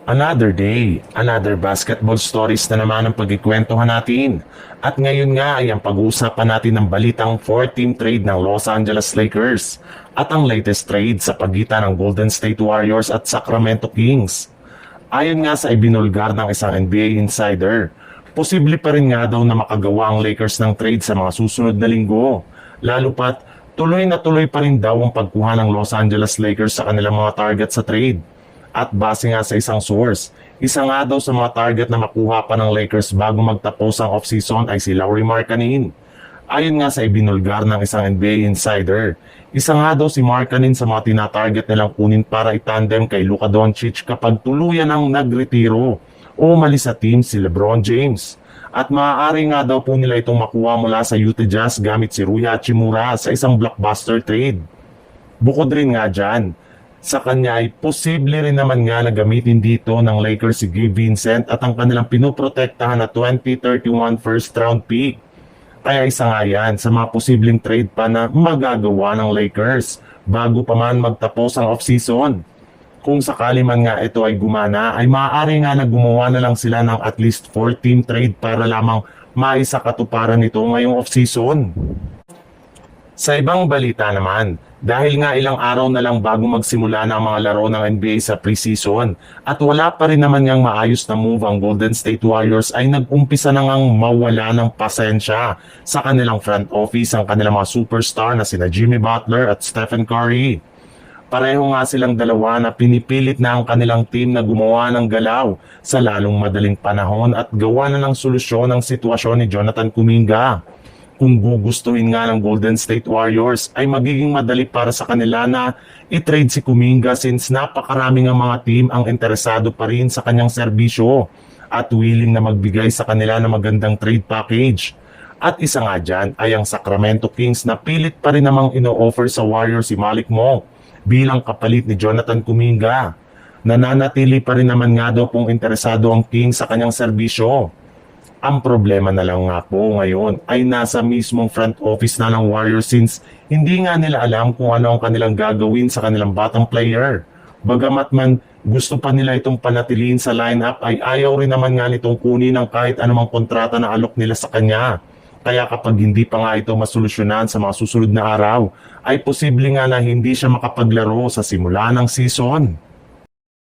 Another day, another basketball stories na naman ang pagkikwentuhan natin. At ngayon nga ay ang pag-uusapan natin ng balitang 4-team trade ng Los Angeles Lakers at ang latest trade sa pagitan ng Golden State Warriors at Sacramento Kings. Ayon nga sa ibinulgar ng isang NBA insider, posible pa rin nga daw na makagawa ang Lakers ng trade sa mga susunod na linggo. Lalo pat, tuloy na tuloy pa rin daw ang pagkuha ng Los Angeles Lakers sa kanilang mga target sa trade. At base nga sa isang source, isa nga daw sa mga target na makuha pa ng Lakers bago magtapos ang offseason ay si Lauri Markkanen. Ayon nga sa ibinulgar ng isang NBA insider, isa nga daw si Markkanen sa mga tinatarget nilang kunin para itandem kay Luka Doncic kapag tuluyan ang nagretiro o umalis sa team si LeBron James. At maaari nga daw po nila itong makuha mula sa Utah Jazz gamit si Rui Hachimura sa isang blockbuster trade. Bukod rin nga dyan, sa kanya ay posible rin naman nga na gamitin dito ng Lakers si Gabe Vincent at ang kanilang pinoprotektahan na 2031 first round pick. Kaya isa nga yan sa mga posibleng trade pa na magagawa ng Lakers bago pa man magtapos ang offseason. Kung sakali man nga ito ay gumana, ay maaari nga na gumawa na lang sila ng at least 4-team trade para lamang maisakatuparan nito ngayong offseason. Sa ibang balita naman, dahil nga ilang araw na lang bago magsimula na ang mga laro ng NBA sa preseason at wala pa rin naman ngang maayos na move ang Golden State Warriors ay nag-umpisa na ngang mawala ng pasensya sa kanilang front office ang kanilang mga superstar na sina Jimmy Butler at Stephen Curry. Pareho nga silang dalawa na pinipilit na ang kanilang team na gumawa ng galaw sa lalong madaling panahon at gawa na ng solusyon ang sitwasyon ni Jonathan Kuminga. Kung gugustuhin nga ng Golden State Warriors ay magiging madali para sa kanila na i-trade si Kuminga since napakaraming ang mga team ang interesado pa rin sa kanyang serbisyo at willing na magbigay sa kanila ng magandang trade package. At isa nga dyan ay ang Sacramento Kings na pilit pa rin namang ino-offer sa Warriors si Malik Monk bilang kapalit ni Jonathan Kuminga. Nananatili pa rin naman nga daw kung interesado ang Kings sa kanyang serbisyo. Ang problema na lang nga po ngayon ay nasa mismong front office na ng Warriors since hindi nga nila alam kung ano ang kanilang gagawin sa kanilang batang player. Bagamat man gusto pa nila itong panatiliin sa lineup ay ayaw rin naman nga nitong kunin ng kahit anumang kontrata na alok nila sa kanya. Kaya kapag hindi pa nga ito masolusyonan sa mga susunod na araw, ay posible nga na hindi siya makapaglaro sa simula ng season.